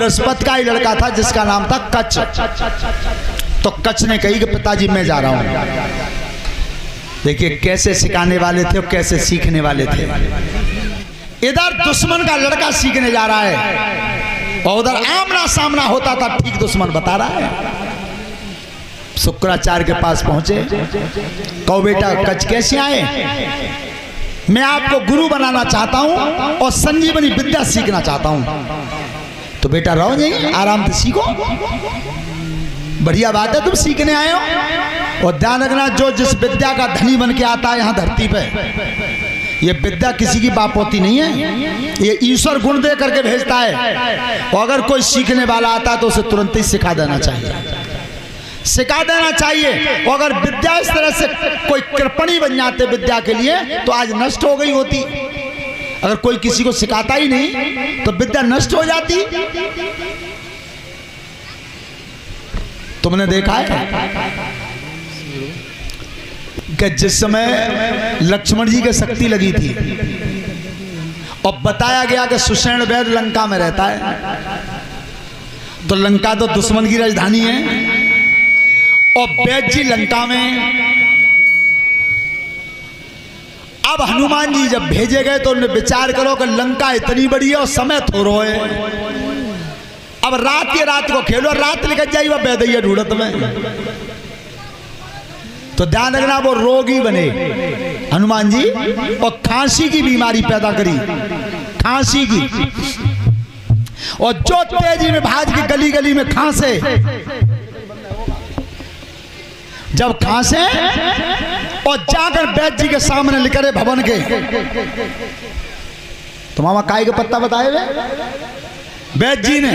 बृहस्पति का ही लड़का था जिसका नाम था कच्छ। तो कच्छ ने कही कि पिताजी मैं जा रहा हूं। देखिए कैसे सिखाने वाले थे और कैसे सीखने वाले थे। इधर दुश्मन का लड़का सीखने जा रहा है और उधर आमना सामना होता था, ठीक दुश्मन बता रहा है। शुक्राचार्य के पास पहुंचे, कहो बेटा कच्छ कैसे आए, मैं आपको गुरु बनाना चाहता हूं और संजीवनी विद्या सीखना चाहता हूं। तो बेटा रहो नहीं, आराम से सीखो, बढ़िया बात है तुम सीखने आए हो। और ध्यान रखना, जो जिस विद्या का धनी बन के आता है यहाँ धरती पे, ये विद्या किसी की बापोती नहीं है, ये ईश्वर गुण दे करके भेजता है। और अगर कोई सीखने वाला आता है तो उसे तुरंत ही सिखा देना चाहिए, सिखा देना चाहिए। और अगर विद्या इस तरह से कोई कृपणी बन जाते विद्या के लिए तो आज नष्ट हो गई होती। अगर कोई किसी को सिखाता ही नहीं तो विद्या नष्ट हो जाती। तुमने देखा है कि जिस समय लक्ष्मण जी के शक्ति लगी थी और बताया गया कि सुषेण वैद लंका में रहता है, तो लंका तो दुश्मन की राजधानी है और वैद जी लंका में। अब हनुमान जी जब भेजे गए तो उन्होंने विचार करो कि लंका इतनी बड़ी है और समय थोड़ो है, अब रात ये रात को खेलो, रात निकल जाएगी वह वैदैया ढूंढत में। तो ध्यान रखना वो रोगी बने हनुमान जी और खांसी की बीमारी पैदा करी, खांसी की। और जो तेजी में भाज के गली गली में खांसे, जब खांसे और जाकर वैद्य जी के सामने निकले भवन के, तो मामा काय के पत्ता बताए हुए वैद्य जी ने,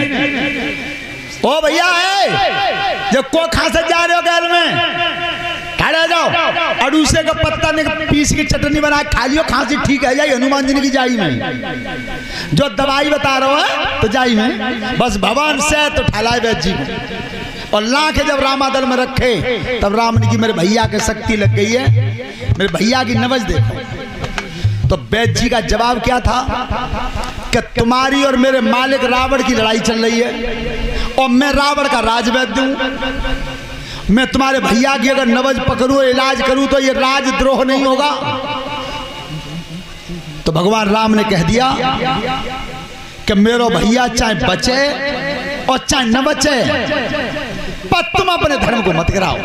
ओ भैया है जब को खांसे जा रहे हो घर में, खड़े जाओ, अड़ूसे का पत्ता ने पीस की चटनी बना खा लियो, खांसी ठीक है जाई हनुमान जी की जाई में। जो दवाई बता रहा है तो जाई में, बस भवन से तो ठहलाए वैद्य जी को। और लाके जब रामादल में रखे तब राम ने की मेरे भैया के शक्ति लग गई है, मेरे भैया की नवज देखो। तो वैद्य जी का जवाब क्या था कि तुम्हारी और मेरे मालिक रावण की लड़ाई चल रही है और मैं रावण का राजवैद्य हूं। मैं तुम्हारे भैया की अगर नवज पकड़ूं, इलाज करूं तो ये राजद्रोह नहीं होगा। तो भगवान राम ने कह दिया कि मेरा भैया चाहे बचे और चाहे न बचे, पर तुम अपने धर्म को मत गिराओ,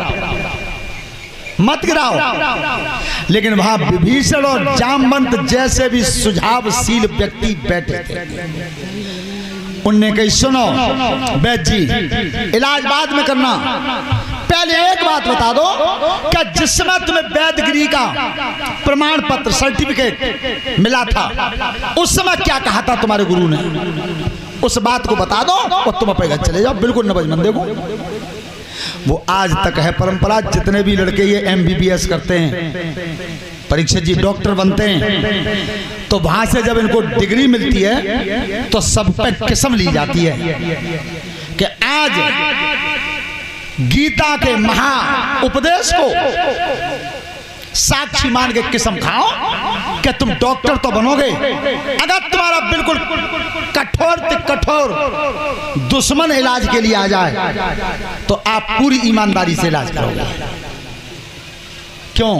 मत गिराओ। लेकिन वहां विभीषण और जामवंत जैसे भी सुझावशील व्यक्ति बैठे थे, उनने कही सुनो वैद्य जी इलाज बाद में करना, पहले एक बात बता दो कि जिस समय तुम्हें वैद्यगिरी का प्रमाण पत्र सर्टिफिकेट मिला था उस समय क्या कहा था तुम्हारे गुरु ने, उस बात को बता दो और तुम अपने घर चले जाओ, बिल्कुल नवज मन देखो। वो आज तक है परंपरा। जितने भी लड़के ये MBBS करते हैं, परीक्षित जी डॉक्टर बनते हैं, तो वहां से जब इनको डिग्री मिलती है तो सब पे किस्म ली जाती है कि आज गीता के महा उपदेश को साक्षी मान के किस्म खाओ कि तुम डॉक्टर तो बनोगे। अगर तुम्हारा बिल्कुल कठोर से कठोर दुश्मन इलाज के लिए आ जाए तो आप पूरी ईमानदारी से इलाज करोगे। क्यों?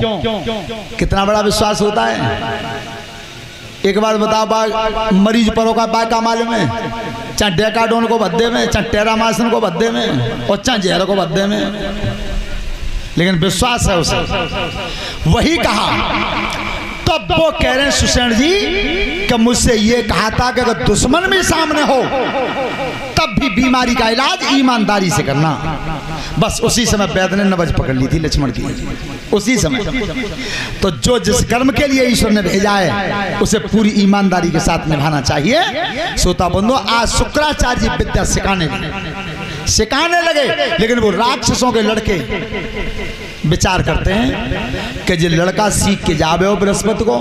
कितना बड़ा विश्वास होता है। एक बार बताओ, मरीज पर होगा बाय का मालूम है, चाहे डेकाडोन को भद्दे में, चाहे टेरामासन को भद्दे में और चाहे जहर को भद्दे में, लेकिन विश्वास है उसे। वही कहा तब वो कह रहे हैं सुषेण जी कि मुझसे ये कहा था कि अगर दुश्मन भी सामने हो तब भी बीमारी का इलाज ईमानदारी से करना। बस उसी समय वैद्य ने नवज पकड़ ली थी लक्ष्मण की, उसी समय। तो जो जिस कर्म के लिए ईश्वर ने भेजा है उसे पूरी ईमानदारी के साथ निभाना चाहिए। श्रोता बंधुओं, आज शुक्राचार्य जी विद्या सिखाने लगे, लेकिन वो राक्षसों के लड़के विचार करते हैं कि जो लड़का सीख के जावे हो बृहस्पति को,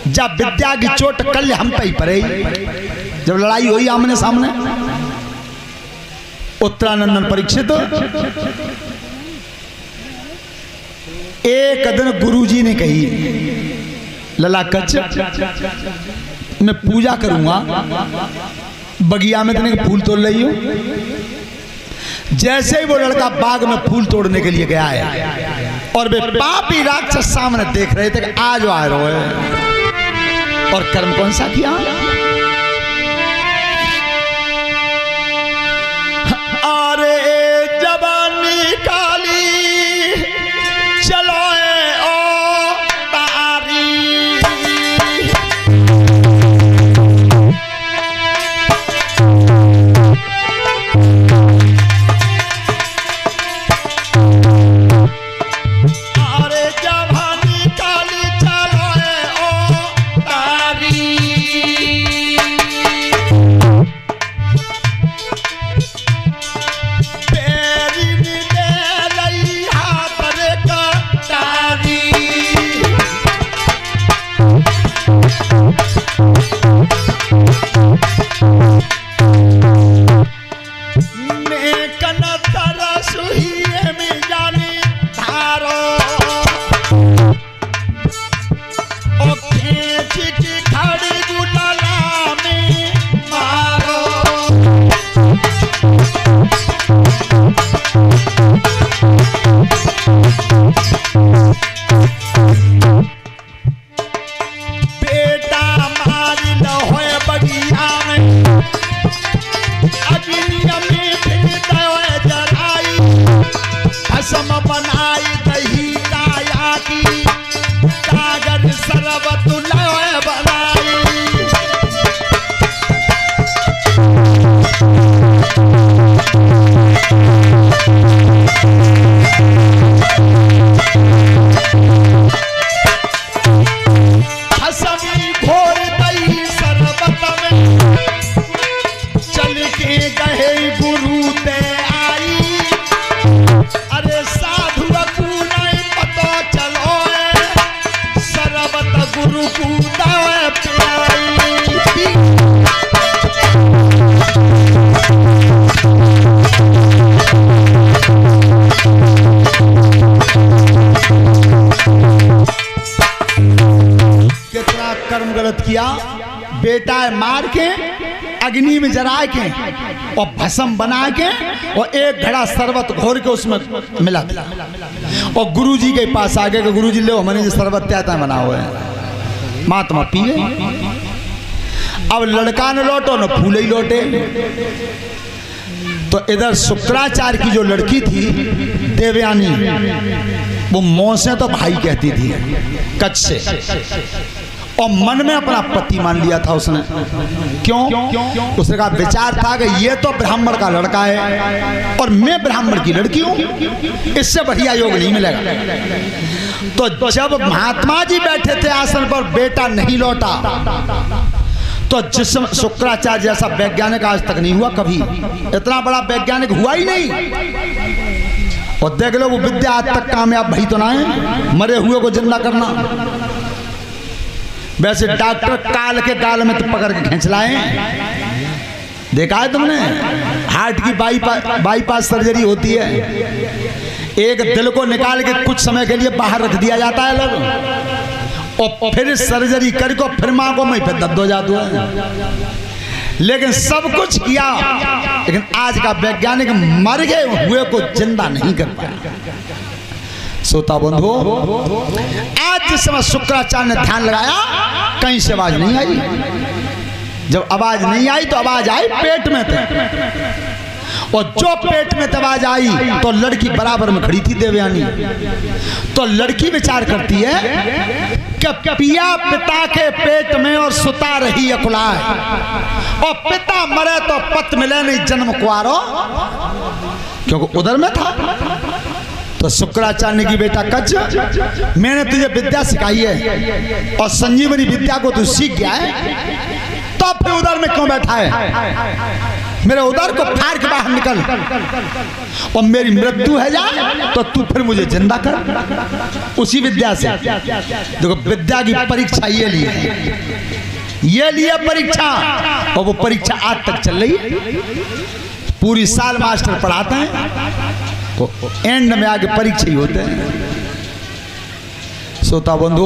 जब विद्या की चोट कल हम पे ही पड़े, जब लड़ाई हुई आमने सामने। उत्तरानंदन परीक्षित एक दिन गुरुजी ने कही, लला कच्छ मैं पूजा करूंगा, बगिया में इतने फूल तोड़ रही हो। जैसे ही वो लड़का बाग में फूल तोड़ने के लिए गया है और वे पापी राक्षस सामने देख रहे थे कि आज आ रहे हो, और कर्म कौन सा किया? अरे जवानी काली चलो ओ तारी, अरे जवानी काली चलो ओ तारी, कर्म गलत किया। बेटा मार के अग्नि में जरा के और भस्म बना के और एक घड़ा शरबत घोर के उसमें मिला और गुरुजी के पास आ गए, गुरुजी ले मैंने शरबत क्या बना हुआ है, महात्मा पिए। अब लड़का न लौटो न फूले ही लौटे। तो इधर शुक्राचार्य की जो लड़की थी देवयानी, वो मौं से तो भाई कहती थी कच्छ से, और मन में अपना पति मान लिया था उसने। क्यों? उसने कहा विचार था कि ये तो ब्राह्मण का लड़का है और मैं ब्राह्मण की लड़की हूं, इससे बढ़िया योग नहीं मिलेगा। तो जब महात्मा जी बैठे थे आसन पर, बेटा नहीं लौटा, तो जिसम शुक्राचार्य जैसा वैज्ञानिक आज तक नहीं हुआ, कभी इतना बड़ा वैज्ञानिक हुआ ही नहीं। और देख लो वो विद्या आज तक कामयाब भई तो ना है, मरे हुए को जिंदा करना। वैसे डॉक्टर काल के गाल में तो पकड़ के खींच लाए, देखा है तुमने? हार्ट की बाईपास सर्जरी होती है, एक दिल को निकाल के कुछ समय के लिए बाहर रख दिया जाता है लोग, और फिर सर्जरी करके फिर माँ को मैं फिर दर्द हो जाता है। लेकिन सब कुछ किया, लेकिन आज का वैज्ञानिक मर गए हुए को जिंदा नहीं कर पाया। श्रोता बंधु, आज जिस समय शुक्राचार्य ने ध्यान लगाया, कहीं से आवाज नहीं आई। जब आवाज नहीं आई तो आवाज आई पेट में थे, और जो पेट में आवाज आई तो लड़की बराबर में खड़ी थी देवयानी। तो लड़की विचार करती है कि पिया पिता के पेट में और सुता रही अकुलाए, और पिता मरे तो पत मिले नहीं जन्म कुआरो, क्योंकि उधर में था। तो शुक्राचार्य की बेटा कच्छ, मैंने तुझे विद्या सिखाई है और संजीवनी विद्या को तू सीख गया है, तो फिर उधर में क्यों बैठा है? मेरे उधर को फाड़ के बाहर निकल, और मेरी मृत्यु है जाए तो तू फिर मुझे जिंदा कर उसी विद्या से। देखो विद्या की परीक्षा ये लिए परीक्षा, और वो परीक्षा आज तक चल रही है। पूरी साल मास्टर पढ़ाते हैं, तो एंड में आगे परीक्षा ही होते हैं। श्रोता बंधु,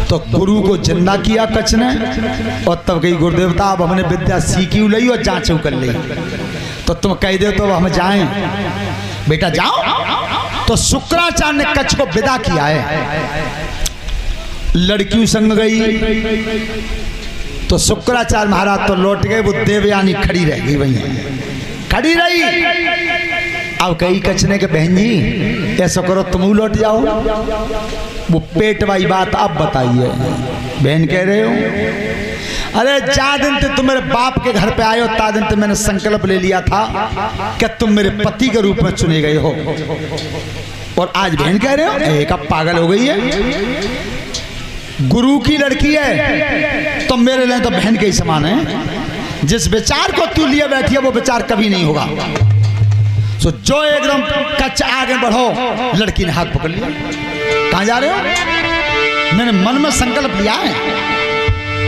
तो गुरु को जिंदा किया कच्छ ने, और तब कही गुरुदेवता अब हमने विद्या सीखी ली और जांचू कर ली, तो तुम कह दे तो हम जाएं। बेटा जाओ। तो शुक्राचार्य ने कच्छ को विदा किया है। लड़कियों संग गई तो शुक्राचार्य महाराज तो लौट गए, वो देवयानी खड़ी रह गई, वहीं खड़ी रही। अब कई कचने के बहन जी ऐसा करो तुम लौट जाओ। वो पेट वाली बात अब बताइए। बहन कह रहे हो अरे जा दिन ते तुम मेरे बाप के घर पे आए हो ता दिन ते मैंने संकल्प ले लिया था कि तुम मेरे पति के रूप में चुने गए हो, और आज बहन कह रहे हो एक अब पागल हो गई है। गुरु की लड़की है तो मेरे लिए तो बहन के ही समान है। जिस विचार को तू लिए बैठी है वो विचार कभी नहीं होगा। सो जो एकदम कच्छ आगे बढ़ो, लड़की ने हाथ पकड़ लिया। कहां जा रहे हो? मैंने मन में संकल्प लिया है।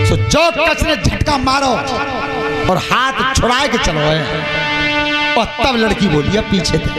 सो जो कच्छ ने झटका मारो और हाथ छुड़ाए के चलो है, और तब लड़की बोली है पीछे थे।